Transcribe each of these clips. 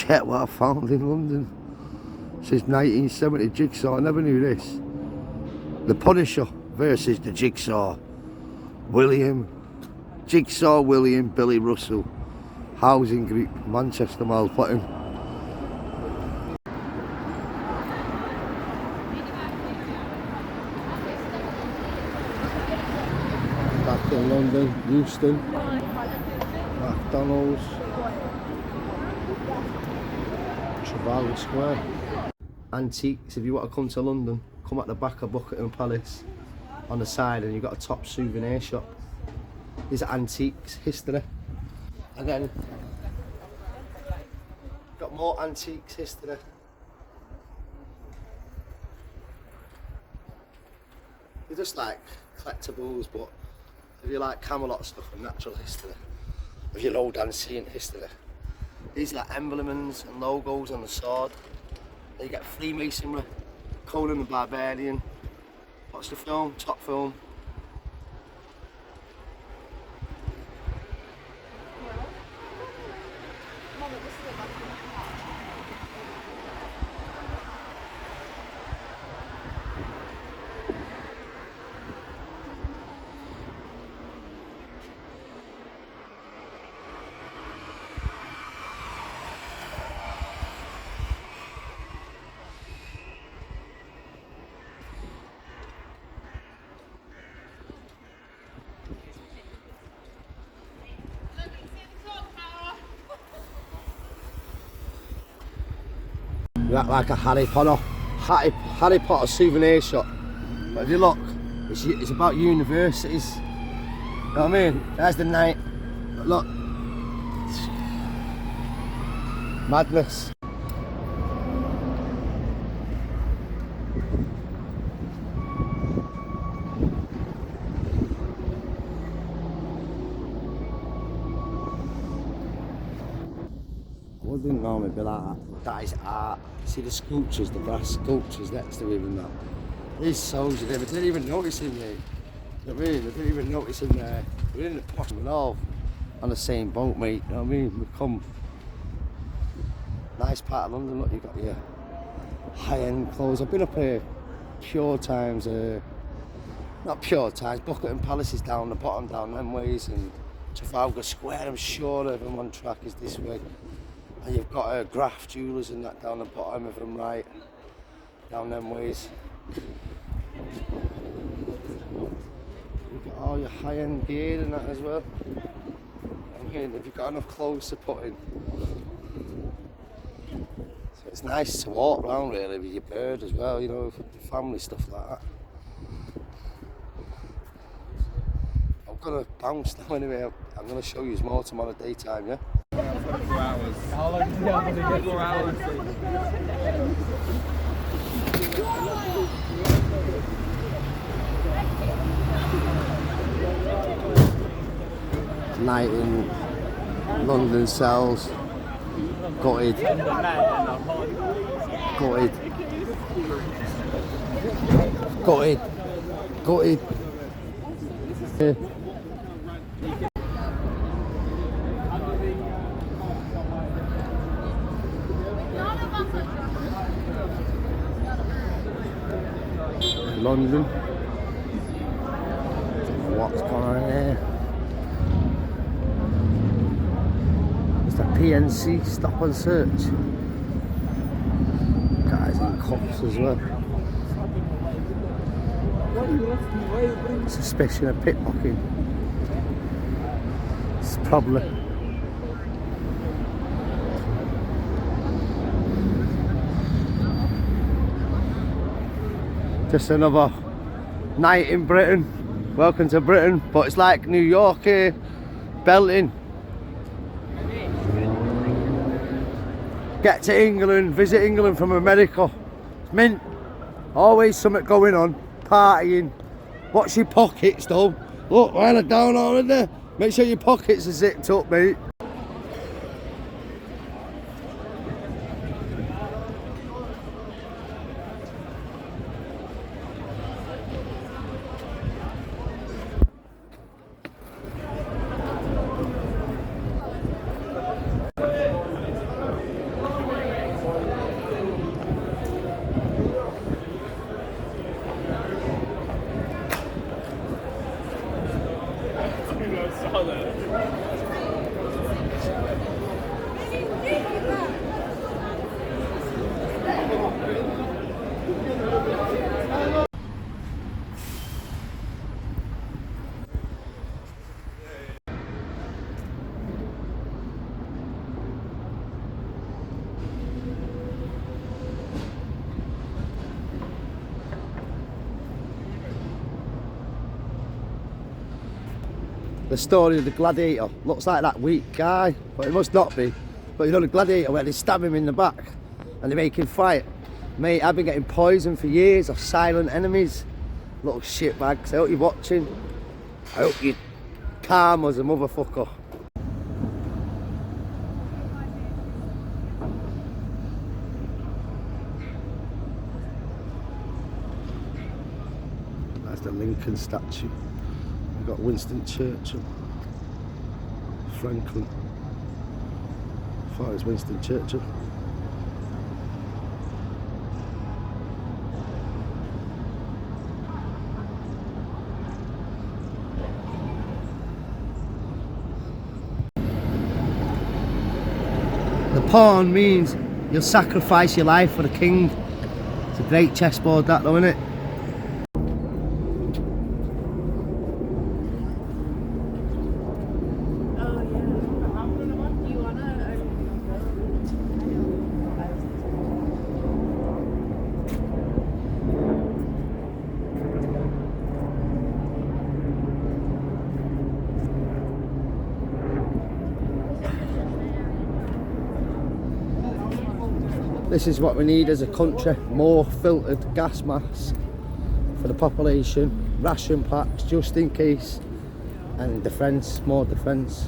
Check what I found in London. Since 1970, Jigsaw. I never knew this. The Punisher versus the Jigsaw. Jigsaw William Billy Russell. Housing Group, Manchester Mile Plotting. Back in London, Euston, McDonald's, Trafalgar Square. Antiques, if you want to come to London, come at the back of Buckingham Palace on the side and you've got a top souvenir shop. These are antiques, history. And then got more antiques, history. They're just like collectibles, but if you like Camelot stuff and natural history, if you old ancient history, these are like emblems and logos on the sword. Then you get Freemasonry, Conan the Barbarian. What's the film? Top film. You act like a Harry Potter souvenir shop. But if you look, it's about universities. You know what I mean? There's the night. But look. Madness. It wouldn't normally be like that. That is art. See the sculptures, the brass sculptures next to him and that. These souls, they didn't even notice him, mate. You know what I mean? They didn't even notice him there. We're in the posh, we're all on the same boat, mate. You know what I mean? We've come. Nice part of London, look, you've got your high-end clothes. I've been up here pure times, not pure times, Buckingham Palace is down the bottom, down them ways, and Trafalgar Square, I'm sure of them on track is this way. And you've got Graf Jewellers and that down the bottom of them, right, down them ways. You've got all your high-end gear and that as well. I mean, if you've got enough clothes to put in. So it's nice to walk around really with your bird as well, you know, family stuff like that. I'm gonna bounce now anyway, I'm gonna show you more tomorrow daytime, yeah? 24 hours. How long did you have to 24 hours? Night in London cells. Gutted. Gutted. Gutted. Gutted. Yeah. London. What's going on here? It's the PNC stop and search. Guys in cuffs as well. Suspicion of pickpocketing. It's probably. Just another night in Britain. Welcome to Britain, but it's like New York here, belting. Get to England, visit England from America. It's mint. Always something going on, partying. Watch your pockets though. Look, while they're down already. Make sure your pockets are zipped up, mate. the story of the gladiator. Looks like that weak guy, but it must not be. But you know the gladiator where they stab him in the back and they make him fight. Mate, I've been getting poisoned for years of silent enemies. Little shitbags. I hope you're watching. I hope you calm as a motherfucker. That's the Lincoln statue. We've got Winston Churchill. Franklin. I thought it was Winston Churchill. The pawn means you'll sacrifice your life for the king. It's a great chessboard that though, isn't it? This is what we need as a country, more filtered gas masks for the population, ration packs just in case, and defence, more defence.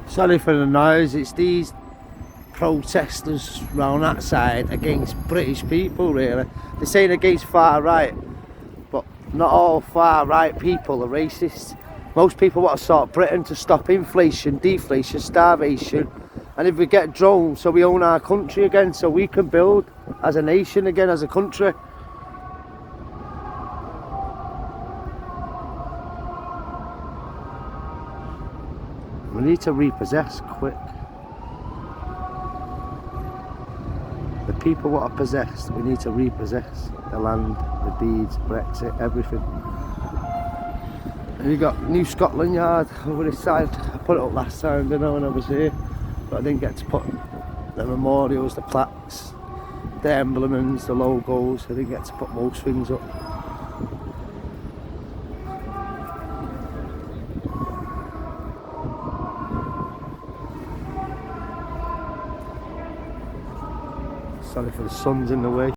Sorry for the noise, it's these protesters round that side against British people really. They're saying against far right, but not all far right people are racist. Most people want to sort Britain to stop inflation, deflation, starvation, and if we get drones so we own our country again, so we can build as a nation again, as a country. We need to repossess quick. The people what are possessed, we need to repossess the land, the deeds, Brexit, everything. And you got New Scotland Yard over this side. I put it up last time, didn't I, when I was here, but I didn't get to put the memorials, the plaques, the emblems, the logos. I didn't get to put most things up. Sorry for the sun's in the way.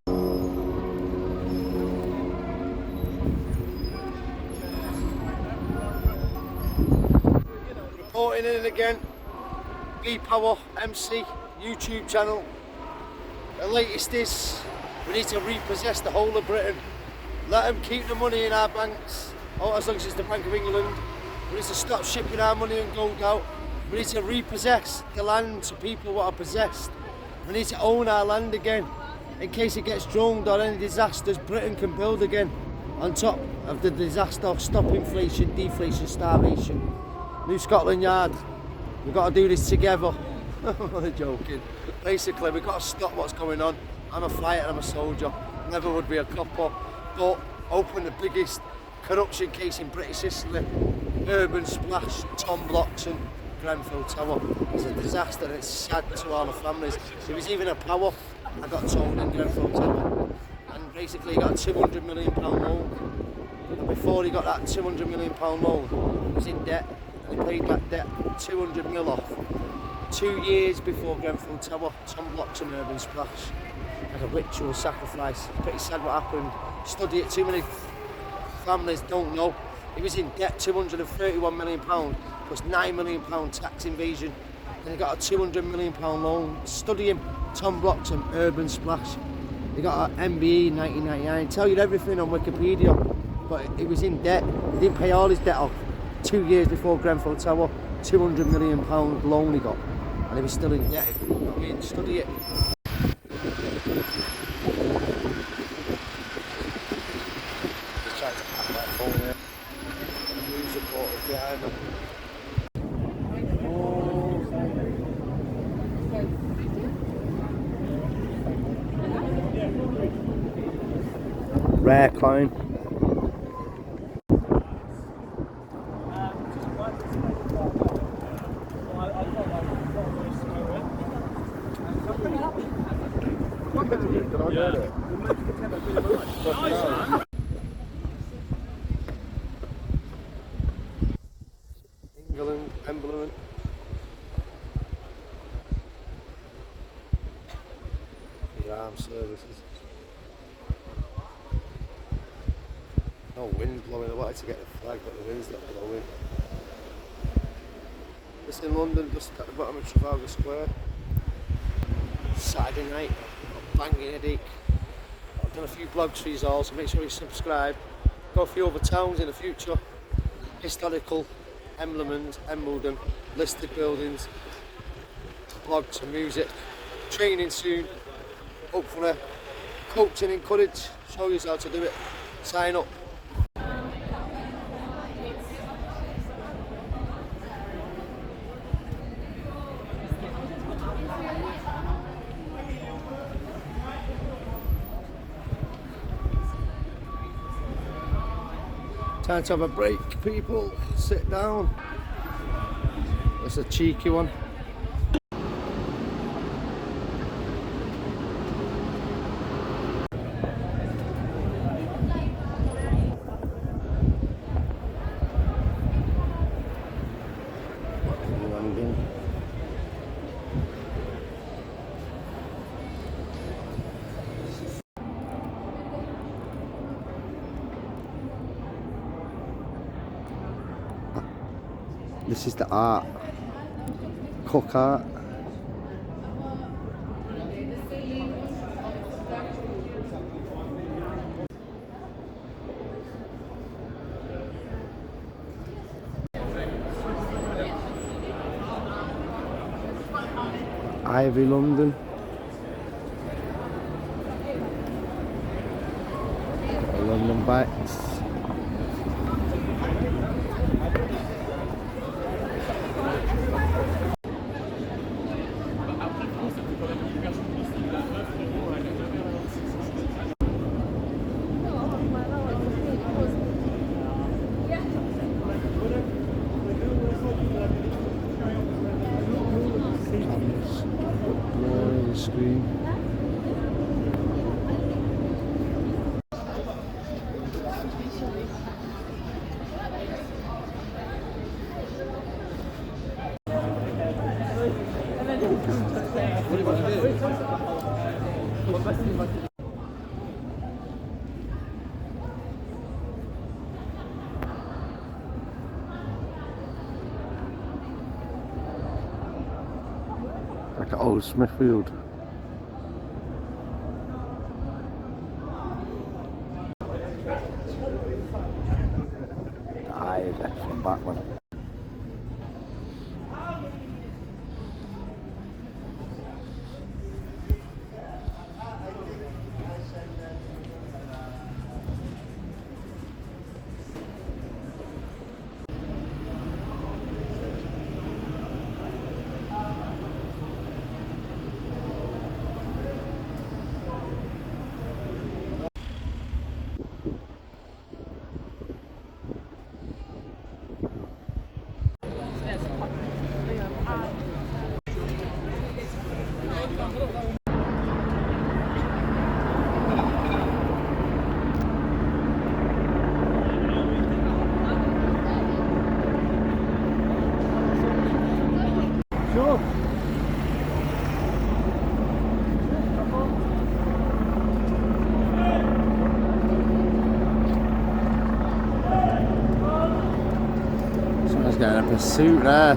Reporting in again, B-Power MC YouTube channel. The latest is we need to repossess the whole of Britain. Let them keep the money in our banks, as long as it's the Bank of England. We need to stop shipping our money and gold out. We need to repossess the land to people what are possessed. We need to own our land again. In case it gets droned or any disasters, Britain can build again. On top of the disaster of stop inflation, deflation, starvation. New Scotland Yard. We've got to do this together. I'm only joking. Basically, we've got to stop what's going on. I'm a fighter, I'm a soldier, never would be a copper, but open the biggest corruption case in British history. Urban splash, Tom Bloxham, Grenfell Tower. It's a disaster and it's sad to all the families. There was even a power, I got told, in Grenfell Tower. And basically he got a £200 million loan. And before he got that £200 million loan, he was in debt. And he paid back debt 200 mil off. 2 years before Grenfell Tower, Tom Bloxham urban splash. Like a ritual sacrifice. It's pretty sad what happened. Study it, too many families don't know. He was in debt, £231 million plus £9 million tax invasion. And he got a £200 million loan. Study him, Tom Bloxham, urban splash. He got an MBE in 1999. Tell you everything on Wikipedia. But he was in debt. He didn't pay all his debt off. 2 years before Grenfell Tower, £200 million loan he got. And he was still in debt. I mean, study it. Just trying to pack that phone here. News reporters behind them. Rare coin. England, emblem. The armed services. No wind blowing. I wanted to get the flag, but the wind's not blowing. It's in London, just at the bottom of Trafalgar Square. Saturday night, banging headache. I've done a few blogs for you all, so make sure you subscribe. Go a few other towns in the future. Historical, emblems, embolden, listed buildings, blogs and music. Training soon. Hopefully, coaching, encourage, show you how to do it. Sign up. Time to have a break, people. Sit down. That's a cheeky one. This is the art, cook art. Ivy, London. London bikes. Screen. Like an old Smithfield. From Batman. He's getting a pursuit there.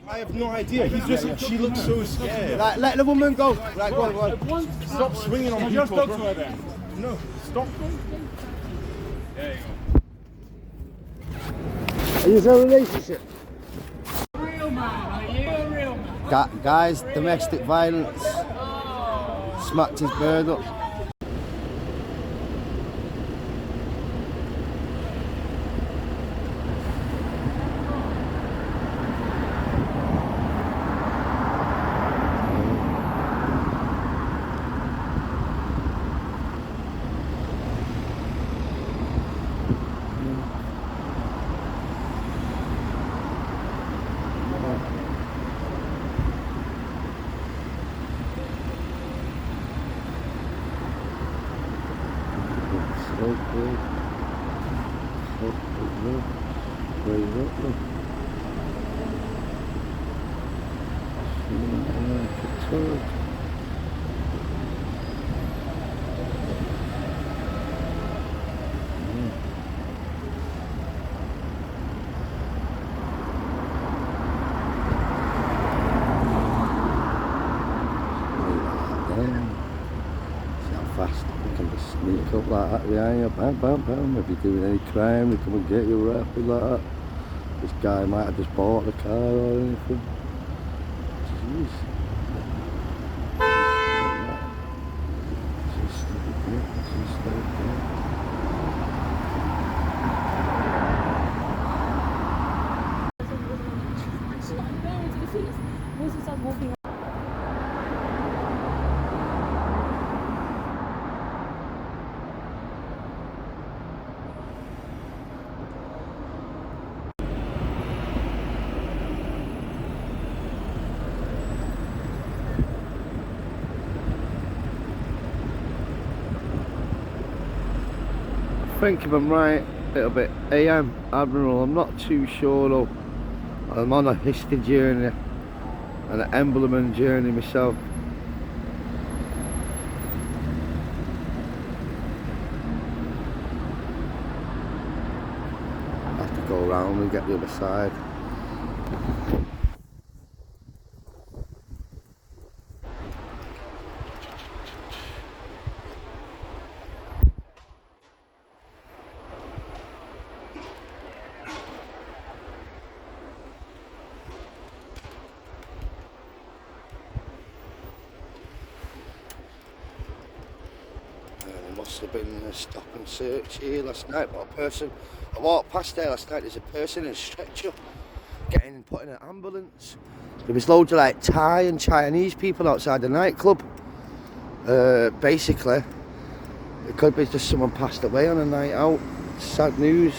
I have no idea. He's just, she looks so scared. Right, let the woman go. Right, go on. Stop swinging on people. Bro. No, stop. There you Are you in a relationship? Real man, are you a real man? Guys, domestic violence. Smacked his bird up. Fast, we can just sneak up like that behind you, bam, bam, bam. If you're doing any crime, they come and get you rapid like that. This guy might have just bought the car or anything. Jeez. I think if I'm right, it'll be AM Admiral. I'm not too sure though. I'm on a history journey and an emblem journey myself. I have to go around and get the other side. Must have been a stop and search here last night, but I walked past there last night, there's a person in a stretcher getting put in an ambulance. There was loads of like Thai and Chinese people outside the nightclub. Basically, it could be just someone passed away on a night out. Sad news.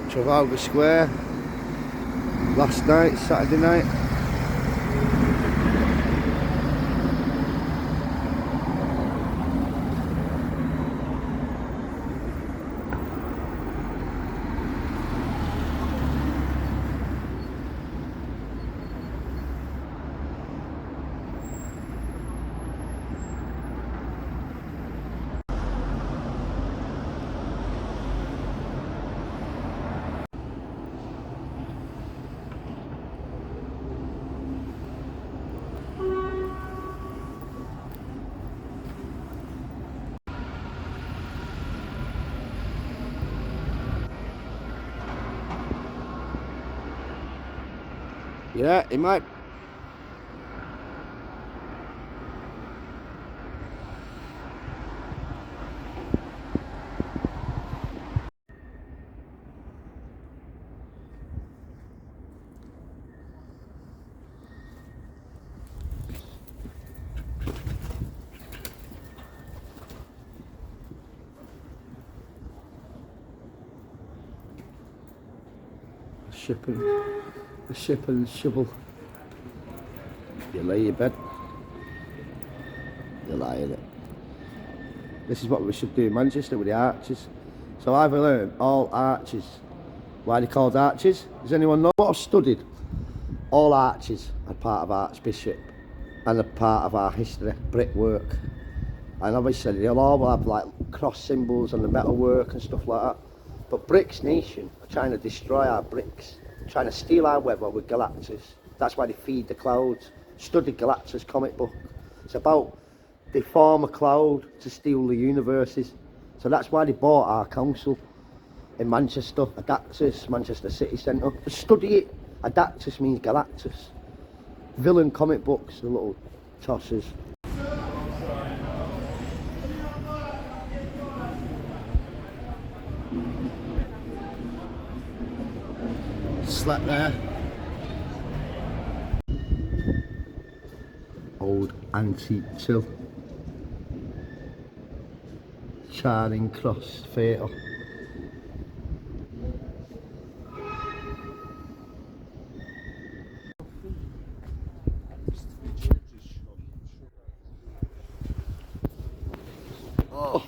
Trafalgar Square last night, Saturday night. Yeah, it might. The ship and shovel. You lay your bed, you lie in it. This is what we should do in Manchester with the arches. So I've learned all arches. Why they're called arches? Does anyone know what I've studied? All arches are part of Archbishop and a part of our history, brickwork. And obviously they'll all have like cross symbols and the metalwork and stuff like that. But Bricks Nation are trying to destroy our bricks, trying to steal our weather with Galactus. That's why they feed the clouds. Study Galactus comic book. It's about they form a cloud to steal the universes. So that's why they bought our council in Manchester, Adactus, Manchester City Centre. Study it. Adactus means Galactus. Villain comic books, the little tossers. Slept there. Old antique till. Charing Cross Theatre. Oh.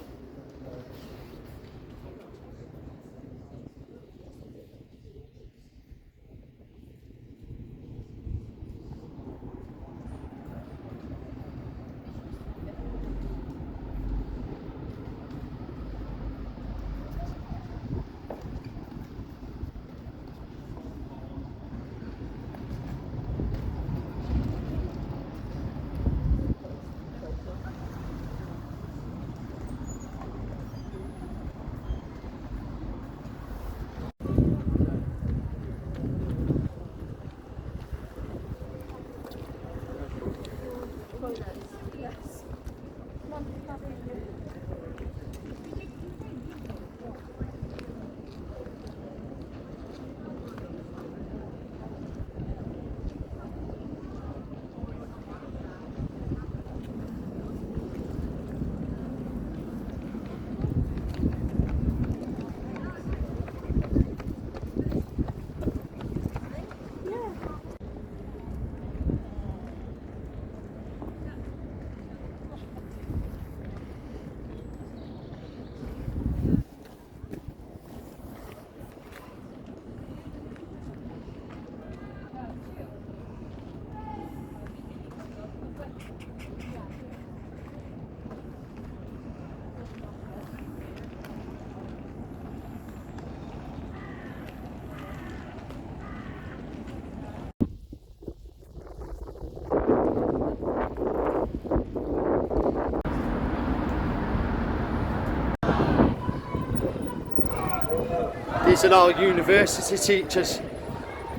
These are all university teachers.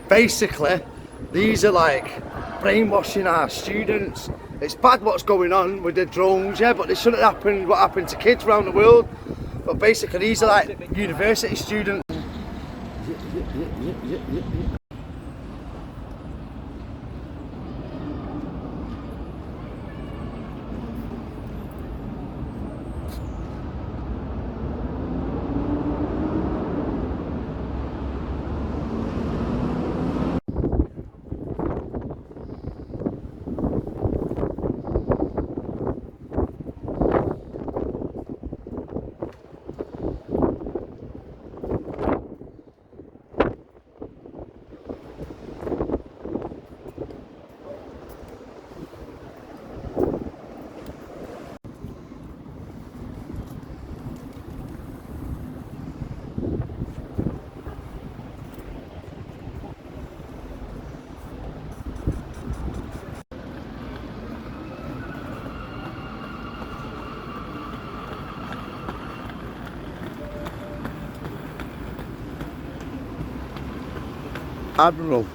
Basically, these are like brainwashing our students. It's bad what's going on with the drones, yeah, but it shouldn't happen what happened to kids around the world. But basically, these are like university students. Admiral,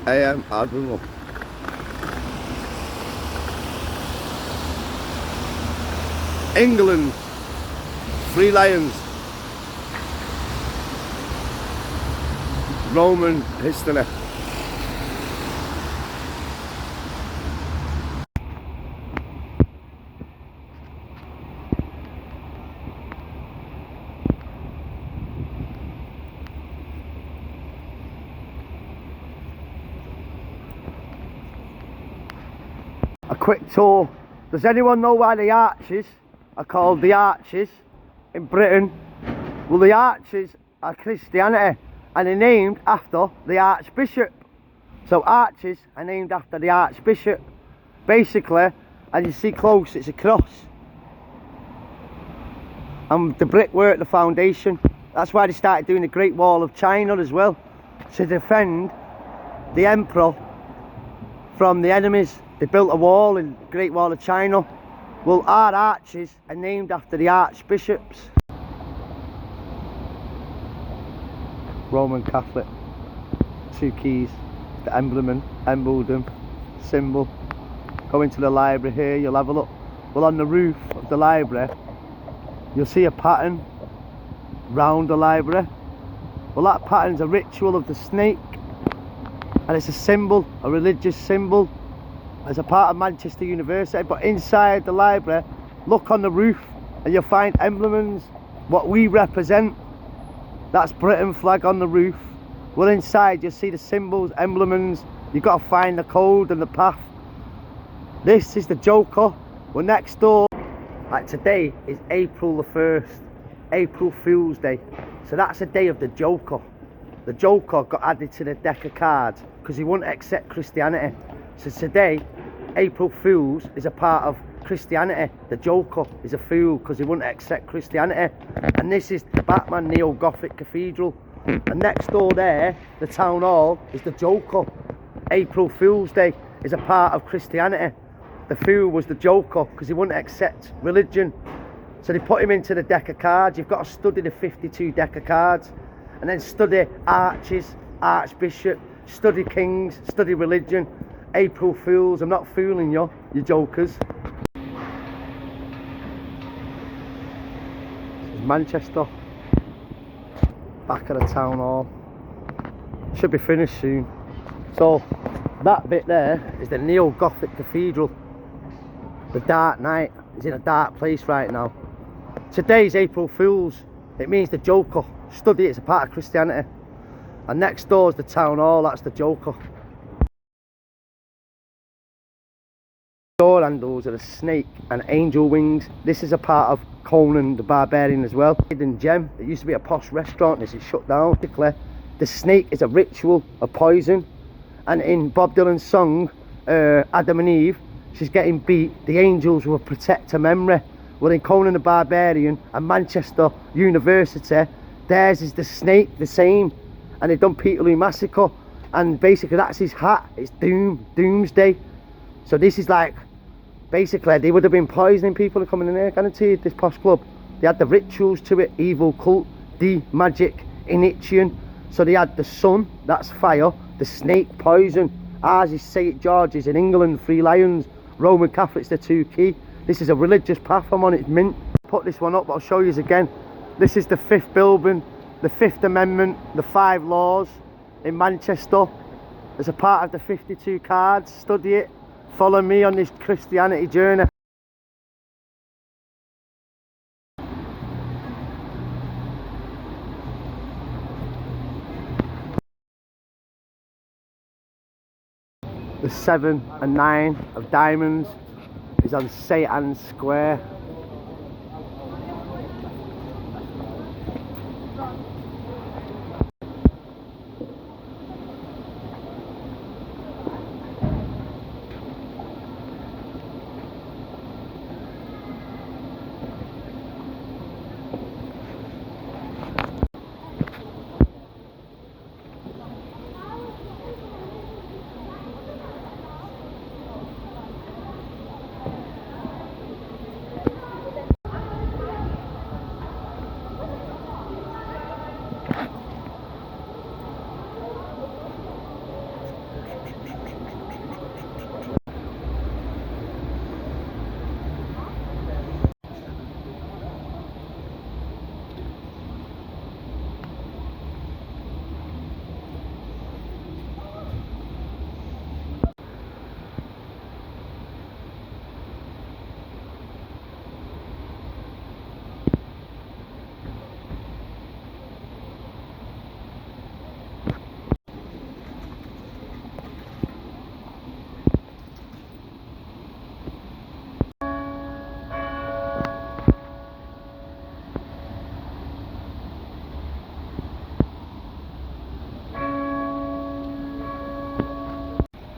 AM Admiral. England, Three Lions. Roman history. A quick tour. Does anyone know why the arches are called the arches in Britain? Well, the arches are Christianity and they're named after the Archbishop. So arches are named after the Archbishop. Basically, as you see close, it's a cross. And the brickwork, the foundation, That's why they started doing the Great Wall of China as well, to defend the emperor from the enemies. They built a wall in the Great Wall of China. Well, our arches are named after the archbishops. Roman Catholic, 2 keys, the emblem and embolden symbol. Go into the library here, you'll have a look. Well, on the roof of the library, you'll see a pattern round the library. Well, that pattern's a ritual of the snake, and it's a symbol, a religious symbol, as a part of Manchester University. But inside the library, look on the roof and you'll find emblems, what we represent. That's Britain flag on the roof. Well, inside you'll see the symbols, emblems. You've got to find the code and the path. This is the Joker. We're next door. Like today is April the 1st, April Fool's Day. So that's the day of the Joker. The Joker got added to the deck of cards because he wouldn't accept Christianity. So today, April Fools is a part of Christianity. The Joker is a fool because he wouldn't accept Christianity. And this is the Batman Neo-Gothic Cathedral. And next door there, the Town Hall, is the Joker. April Fool's Day is a part of Christianity. The fool was the Joker because he wouldn't accept religion. So they put him into the deck of cards. You've got to study the 52 deck of cards and then study arches, archbishop, study kings, study religion. April Fools, I'm not fooling you, you jokers. This is Manchester, back at the Town Hall. Should be finished soon. So that bit there is the Neo-Gothic Cathedral. The Dark Knight is in a dark place right now. Today's April Fools. It means the Joker. Study it, it's a part of Christianity. And next door is the Town Hall, that's the Joker. Door handles are a snake and angel wings. This is a part of Conan the Barbarian as well. Hidden Gem, it used to be a posh restaurant, this is shut down. The snake is a ritual of poison. And in Bob Dylan's song, Adam and Eve, she's getting beat, the angels will protect her memory. Well, in Conan the Barbarian and Manchester University, theirs is the snake, the same. And they've done Peterloo Massacre, and basically that's his hat, it's doomsday. So this is like, basically they would have been poisoning people coming in here, guaranteed, this posh club. They had the rituals to it, evil cult, magic, initiation. So they had the sun, that's fire, the snake, poison. Ours is St. George's in England, 3 lions. Roman Catholics, the 2 key. This is a religious path I'm on, it's mint. Put this one up, but I'll show you again. This is the 5th building, the 5th Amendment, the 5 laws in Manchester. As a part of the 52 cards, study it. Follow me on this Christianity journey. The 7 and 9 of diamonds is on St. Anne's Square.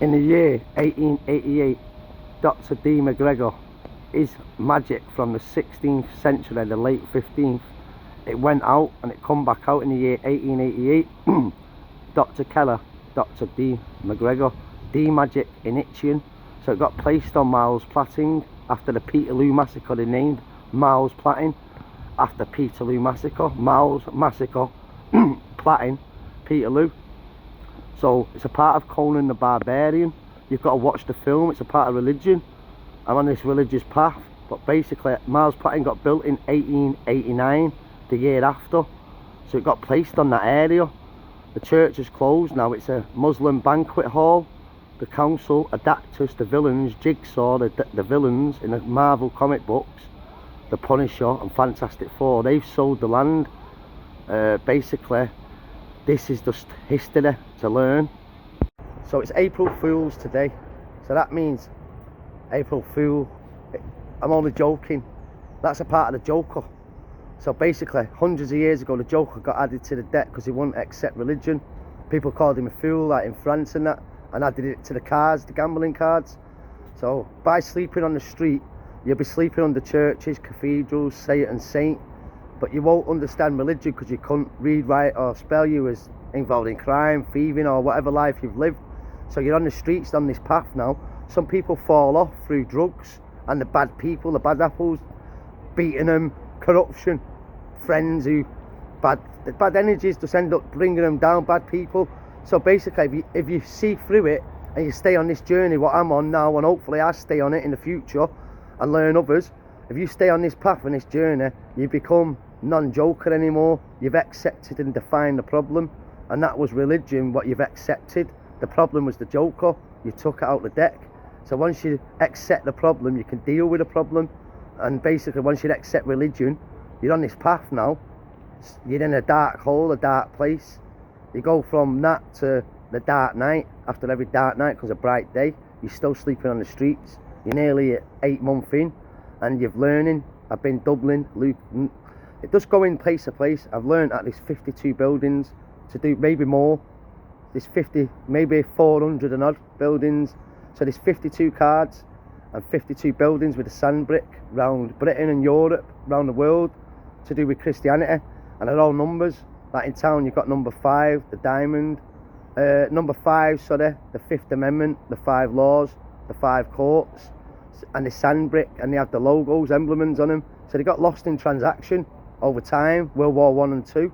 In the year 1888, Dr. D. McGregor, his magic from the 16th century, the late 15th, it went out and it come back out in the year 1888. Dr. Keller, Dr. D. McGregor, D. Magic Initian. So it got placed on Miles Platting after the Peterloo Massacre. They named Miles Platting after Peterloo Massacre. Miles Massacre, Platting, Peterloo. So it's a part of Conan the Barbarian. You've got to watch the film. It's a part of religion. I'm on this religious path. But basically, Miles Platting got built in 1889, the year after. So it got placed on that area. The church is closed now. It's a Muslim banquet hall. The council, Adactus, the villains, Jigsaw, the villains in the Marvel comic books, the Punisher and Fantastic Four, they've sold the land. Basically, this is just history to learn. So it's April Fool's today. So that means April Fool. I'm only joking. That's a part of the Joker. So basically, hundreds of years ago, the Joker got added to the deck because he wouldn't accept religion. People called him a fool, like in France and that, and added it to the cards, the gambling cards. So by sleeping on the street, you'll be sleeping under churches, cathedrals, saint and saint, but you won't understand religion because you couldn't read, write or spell. You was involved in crime, thieving or whatever life you've lived. So you're on the streets, on this path now. Some people fall off through drugs and the bad people, the bad apples, beating them, corruption, friends who, the bad energies just end up bringing them down, bad people. So basically, if you see through it and you stay on this journey, what I'm on now, and hopefully I stay on it in the future and learn others, if you stay on this path and this journey, you become non-joker anymore. You've accepted and defined the problem, and that was religion, what you've accepted. The problem was the Joker. You took it out the deck. So once you accept the problem, you can deal with the problem. And basically, once you accept religion, you're on this path now. You're in a dark hole, a dark place. You go from that to the dark night. After every dark night comes a bright day. You're still sleeping on the streets. You're nearly 8 months in, and you're learning. I've been Dublin, Luke. It does go in place to place. I've learned at least 52 buildings to do, maybe more. There's 50, maybe 400 and odd buildings. So there's 52 cards and 52 buildings with a sand brick around Britain and Europe, around the world, to do with Christianity. And they're all numbers. Like in town, you've got number 5, the diamond. Number 5, sorry, the 5th Amendment, the 5 laws, the 5 courts, and the sand brick, and they have the logos, emblems on them. So they got lost in transaction over time, World War 1 and 2.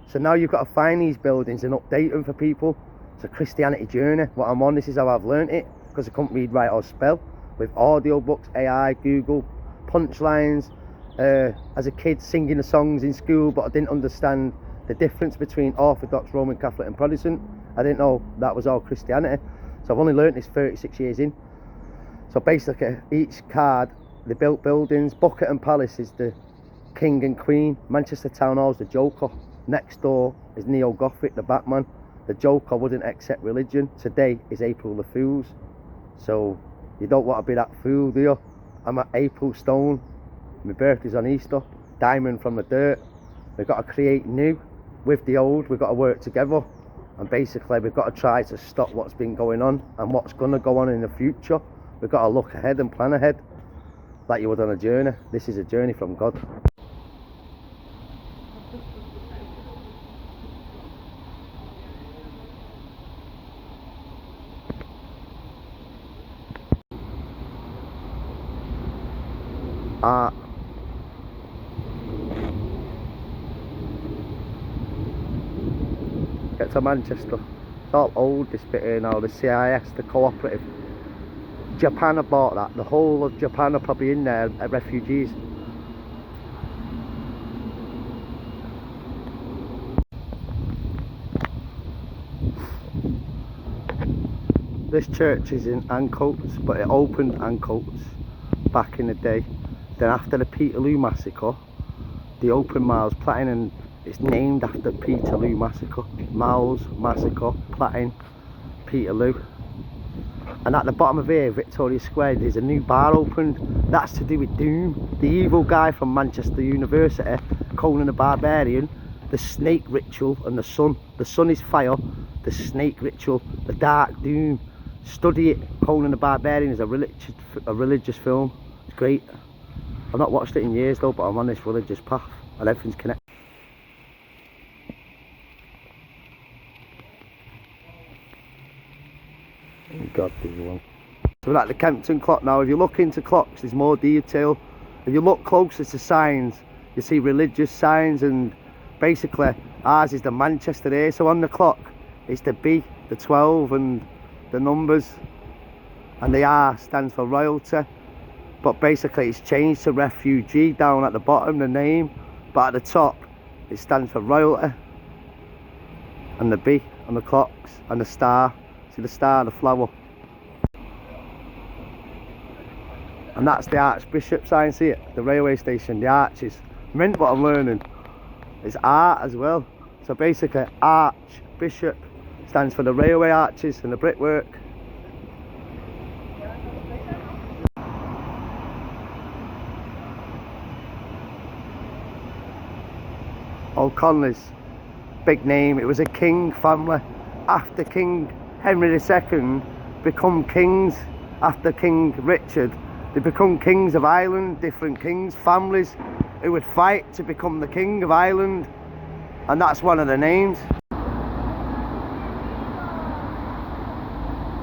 So now you've got to find these buildings and update them for people. It's a Christianity journey. What I'm on, this is how I've learnt it, because I couldn't read, write or spell. With audio books, AI, Google, punchlines. As a kid singing the songs in school, but I didn't understand the difference between Orthodox, Roman Catholic and Protestant. I didn't know that was all Christianity. So I've only learnt this 36 years in. So basically, each card, they built buildings. Buckingham Palace is the King and Queen. Manchester Town Hall is the Joker. Next door is Neo-Gothic, the Batman. The Joker wouldn't accept religion. Today is April the Fool's. So you don't want to be that fool, do you? I'm at April Stone. My birthday's on Easter. Diamond from the dirt. We've got to create new with the old. We've got to work together. And basically, we've got to try to stop what's been going on and what's going to go on in the future. We've got to look ahead and plan ahead, like you would on a journey. This is a journey from God. Get to Manchester. It's all old, this bit here now. The CIS, the cooperative. Japan have bought that. The whole of Japan are probably in there as refugees. This church is in Ancoats, but it opened Ancoats back in the day. Then after the Peterloo Massacre, they opened Miles Platting, and it's named after Peterloo Massacre. Miles Massacre, Platting, Peterloo. And at the bottom of here, Victoria Square, there's a new bar opened. That's to do with Doom, the evil guy from Manchester University, Conan the Barbarian, the snake ritual and the sun. The sun is fire, the snake ritual, the dark Doom. Study it. Conan the Barbarian is a religious film. It's great. I've not watched it in years though, but I'm on this religious path and everything's connected. God, there's one. So we're at the Kempton clock now. If you look into clocks, there's more detail. If you look closer to signs, you see religious signs, and basically ours is the Manchester A. So on the clock, it's the B, the 12, and the numbers, and the R stands for royalty. But basically it's changed to refugee down at the bottom, the name, but at the top it stands for royalty. And the B on the clocks, and the star, see the star, the flower. And that's the Archbishop sign, see it, the railway station, the arches. Mint what I'm learning. It's art as well. So basically Archbishop stands for the railway arches and the brickwork. O'Connell's big name, it was a king family. After King Henry II become kings, after King Richard, they become kings of Ireland, different kings, families who would fight to become the king of Ireland, and that's one of the names.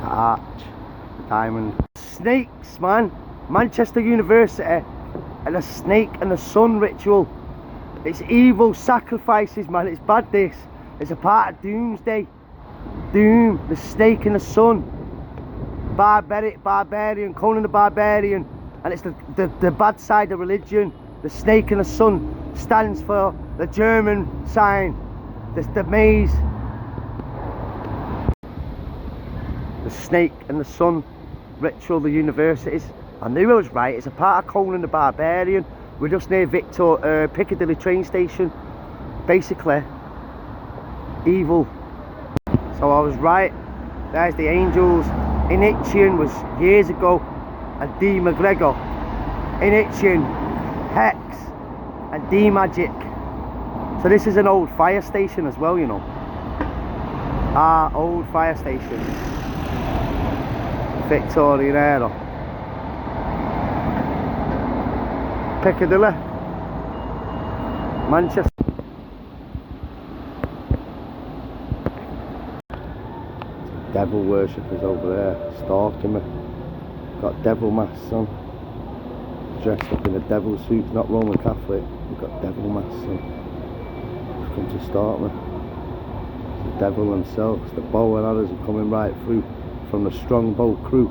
The arch, the diamond. Snakes, man. Manchester University and a snake and the sun ritual. It's evil sacrifices, man. It's bad, this. It's a part of doomsday. Doom, the snake and the sun. Barbarian, Conan the Barbarian. And it's the bad side of religion. The snake and the sun stands for the German sign. The maze. The snake and the sun ritual, the universities. I knew I was right. It's a part of Conan the Barbarian. We're just near Piccadilly train station. Basically, evil. So I was right. There's the angels. Initian was years ago, and D McGregor. Initian, Hex, and D Magic. So this is an old fire station as well, you know. Our old fire station. Victorian era. Piccadilly, Manchester. Devil worshippers over there stalking me. Got devil masks on, dressed up in a devil suit, not Roman Catholic. We've got devil masks on. Come to stalk me. The devil themselves. The bow and arrows are coming right through from the Strongbow crew.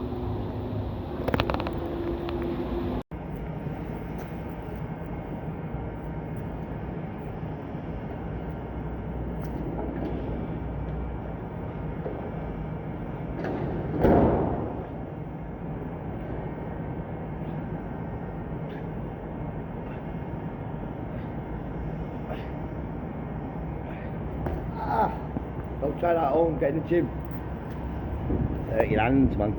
Don't try that at home, get in the gym. Hurt your hands, man.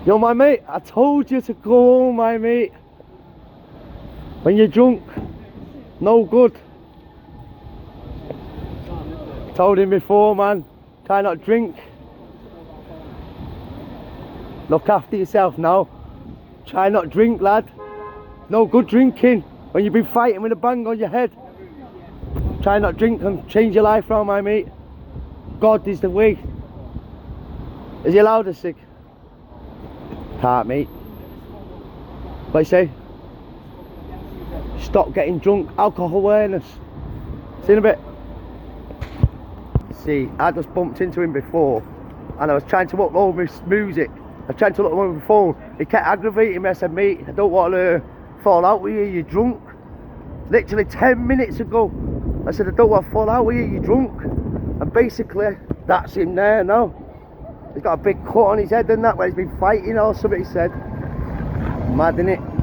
Yo, my mate, I told you to go home, my mate. When you're drunk, no good. Told him before, man, try not drink. Look after yourself now. Try not drink, lad. No good drinking when you've been fighting with a bang on your head. Try not drink and change your life around, my mate. God is the way. Is he allowed a cig? Can't, mate. What you say? Stop getting drunk. Alcohol awareness. See you in a bit. See, I just bumped into him before, and I was trying to upload my music. I was trying to look on my phone. He kept aggravating me. I said, mate, I don't want to fall out with you, you're drunk. Literally 10 minutes ago, I said, I don't want to fall out with you, you're drunk. And basically, that's him there now. He's got a big cut on his head and that, where he's been fighting or something, he said. Mad, innit?